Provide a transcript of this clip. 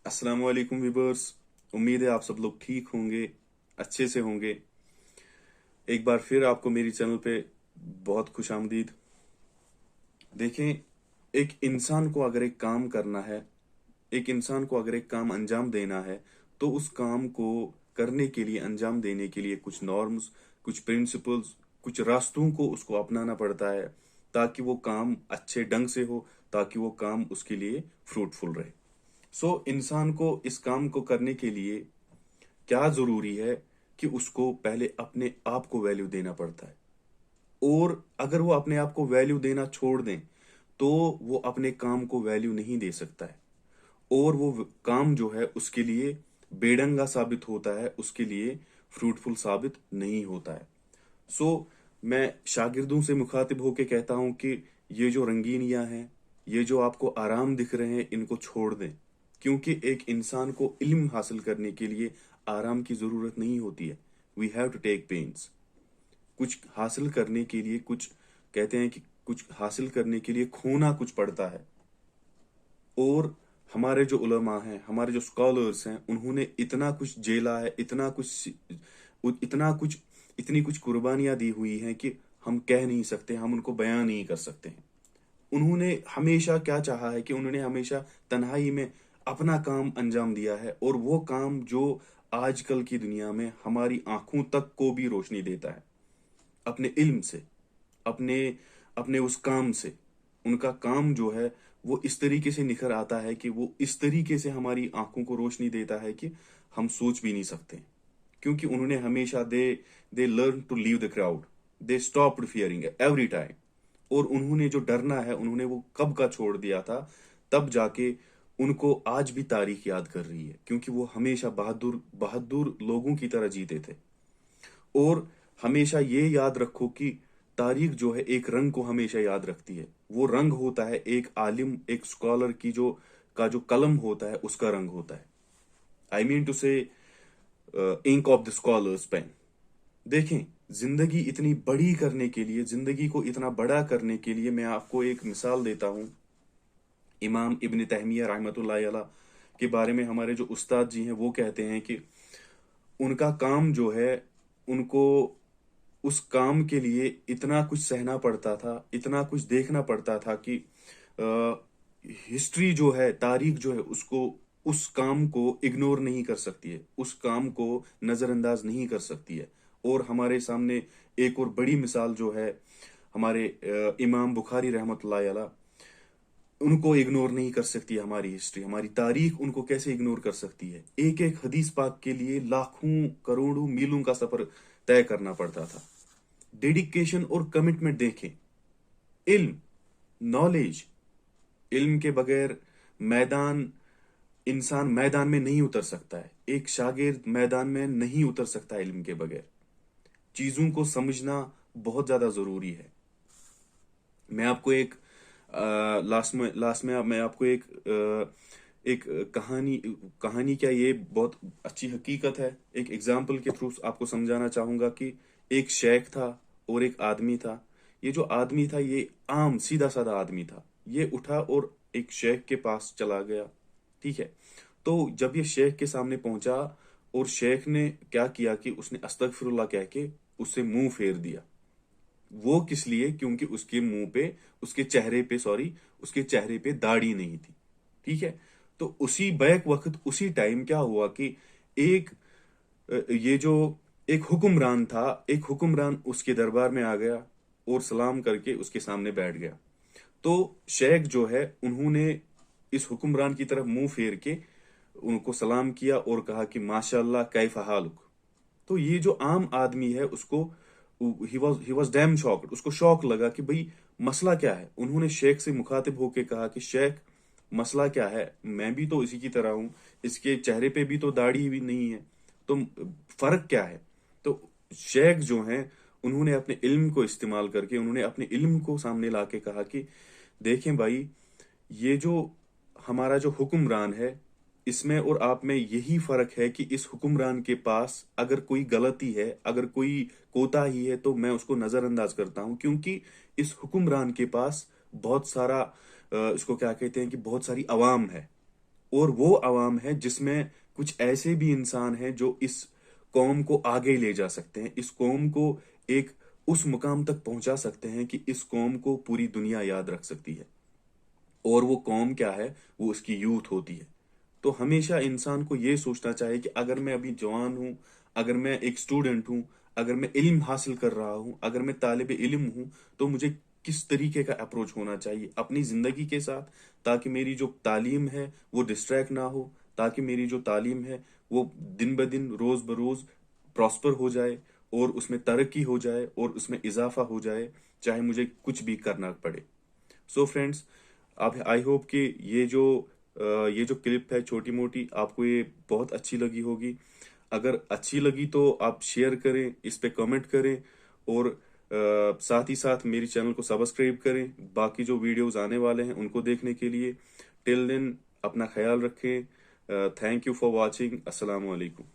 अस्सलाम वालेकुम व्यूअर्स। उम्मीद है आप सब लोग ठीक होंगे, अच्छे से होंगे। एक बार फिर आपको मेरी चैनल पे बहुत खुश आमदीद। देखें, एक इंसान को अगर एक काम करना है, एक इंसान को अगर एक काम अंजाम देना है, तो उस काम को करने के लिए, अंजाम देने के लिए कुछ नॉर्म्स, कुछ प्रिंसिपल्स, कुछ रास्तों को उसको अपनाना पड़ता है, ताकि वो काम अच्छे ढंग से हो, ताकि वो काम उसके लिए फ्रूटफुल रहे। इंसान को इस काम को करने के लिए क्या जरूरी है कि उसको पहले अपने आप को वैल्यू देना पड़ता है। और अगर वो अपने आप को वैल्यू देना छोड़ दें, तो वो अपने काम को वैल्यू नहीं दे सकता है, और वो काम जो है उसके लिए बेढंगा साबित होता है, उसके लिए फ्रूटफुल साबित नहीं होता है। मैं शागिर्दों से मुखातिब होके कहता हूं कि ये जो रंगीनियां हैं, ये जो आपको आराम दिख रहे हैं, इनको छोड़ दें। क्योंकि एक इंसान को इल्म हासिल करने के लिए आराम की जरूरत नहीं होती है। We have to take pains. कुछ हासिल करने के लिए, कुछ कहते हैं कि कुछ हासिल करने के लिए खोना कुछ पड़ता है। और हमारे जो उलमा हैं, हमारे जो स्कॉलर्स हैं, उन्होंने इतना कुछ झेला है, इतना कुछ इतनी कुछ कुर्बानियां दी हुई हैं कि हम कह नहीं सकते, हम उनको बयान नहीं कर सकते हैं। उन्होंने हमेशा क्या चाहा है कि उन्होंने हमेशा तन्हाई में अपना काम अंजाम दिया है, और वो काम जो आजकल की दुनिया में हमारी आंखों तक को भी रोशनी देता है। अपने इल्म से, अपने अपने उस काम से, उनका काम जो है वो इस तरीके से निखर आता है कि वो इस तरीके से हमारी आंखों को रोशनी देता है कि हम सोच भी नहीं सकते। क्योंकि उन्होंने हमेशा they they learn to leave the crowd, they stopped fearing every time. और उन्होंने जो डरना है, उन्होंने वो कब का छोड़ दिया था, तब जाके उनको आज भी तारीख याद कर रही है, क्योंकि वो हमेशा बहादुर बहादुर लोगों की तरह जीते थे। और हमेशा ये याद रखो कि तारीख जो है एक रंग को हमेशा याद रखती है। वो रंग होता है एक आलिम, एक स्कॉलर की जो कलम होता है, उसका रंग होता है। I mean to say ink of the scholars pen. देखें, जिंदगी इतनी बड़ी करने के लिए, जिंदगी को इतना बड़ा करने के लिए, मैं आपको एक मिसाल देता हूं। इमाम इब्न तैमिया रहमतुल्लाह अलैह के बारे में हमारे जो उस्ताद जी हैं, वो कहते हैं कि उनका काम जो है, उनको उस काम के लिए इतना कुछ सहना पड़ता था, इतना कुछ देखना पड़ता था कि हिस्ट्री जो है, तारीख जो है, उसको उस काम को इग्नोर नहीं कर सकती है, उस काम को नजरअंदाज नहीं कर सकती है। और हमारे सामने एक और बड़ी मिसाल जो है, हमारे इमाम बुखारी रहमतुल्लाह अलैह, उनको इग्नोर नहीं कर सकती है हमारी हिस्ट्री, हमारी तारीख उनको कैसे इग्नोर कर सकती है। एक एक हदीस पाक के लिए लाखों करोड़ों मीलों का सफर तय करना पड़ता था। डेडिकेशन और कमिटमेंट देखें। इल्म, नॉलेज, इल्म के बगैर मैदान इंसान मैदान में नहीं उतर सकता है। एक शागिर्द मैदान में नहीं उतर सकता इल्म के बगैर। चीजों को समझना बहुत ज्यादा जरूरी है। मैं आपको एक लास्ट में मैं आपको एक कहानी कहानी क्या, ये बहुत अच्छी हकीकत है, एक एग्जाम्पल के थ्रू आपको समझाना चाहूंगा कि एक शेख था और एक आदमी था। ये जो आदमी था, ये आम सीधा साधा आदमी था। ये उठा और एक शेख के पास चला गया। ठीक है। तो जब ये शेख के सामने पहुंचा, और शेख ने क्या किया कि उसने अस्तगफिरुल्लाह कह के उससे मुंह फेर दिया। वो किस लिए? क्योंकि उसके मुंह पे, उसके चेहरे पे, सॉरी, उसके चेहरे पे दाढ़ी नहीं थी। ठीक है। तो उसी बैक वक्त, उसी टाइम क्या हुआ कि एक ये जो एक हुक्मरान था, एक हुक्मरान उसके दरबार में आ गया और सलाम करके उसके सामने बैठ गया। तो शेख जो है, उन्होंने इस हुक्मरान की तरफ मुंह फेर के उनको सलाम किया और कहा कि माशाल्लाह कैफ हालुक। तो ये जो आम आदमी है, उसको ही वॉज डैम शॉक्ड। उसको शौक लगा कि भाई मसला क्या है। उन्होंने शेख से मुखातिब होके कहा कि शेख, मसला क्या है? मैं भी तो इसी की तरह हूं, इसके चेहरे पे भी तो दाढ़ी भी नहीं है, तो फर्क क्या है? तो शेख जो हैं, उन्होंने अपने इल्म को इस्तेमाल करके, उन्होंने अपने इल्म को सामने लाके कहा कि देखें भाई, ये जो हमारा जो हुक्मरान है, इसमें और आप में यही फर्क है कि इस हुक्मरान के पास अगर कोई गलती है, अगर कोई कोताही है, तो मैं उसको नजरअंदाज करता हूं, क्योंकि इस हुक्मरान के पास बहुत सारा इसको क्या कहते हैं कि बहुत सारी अवाम है। और वो अवाम है जिसमें कुछ ऐसे भी इंसान हैं जो इस कौम को आगे ले जा सकते हैं, इस कौम को एक उस मुकाम तक पहुंचा सकते हैं कि इस कौम को पूरी दुनिया याद रख सकती है। और वो कौम क्या है? वो उसकी यूथ होती है। तो हमेशा इंसान को ये सोचना चाहिए कि अगर मैं अभी जवान हूं, अगर मैं एक स्टूडेंट हूं, अगर मैं इल्म हासिल कर रहा हूं, अगर मैं तालिब इल्म हूं, तो मुझे किस तरीके का अप्रोच होना चाहिए अपनी जिंदगी के साथ, ताकि मेरी जो तालीम है वो डिस्ट्रैक्ट ना हो, ताकि मेरी जो तालीम है वो दिन ब दिन रोज बरोज प्रॉस्पर हो जाए और उसमें तरक्की हो जाए और उसमें इजाफा हो जाए, चाहे मुझे कुछ भी करना पड़े। सो फ्रेंड्स, आप आई होप कि ये जो क्लिप है छोटी मोटी, आपको ये बहुत अच्छी लगी होगी। अगर अच्छी लगी तो आप शेयर करें, इस पे कमेंट करें और साथ ही साथ मेरी चैनल को सब्सक्राइब करें बाकी जो वीडियोस आने वाले हैं उनको देखने के लिए। टिल देन अपना ख्याल रखें। Thank you for watching. अस्सलाम वालेकुम।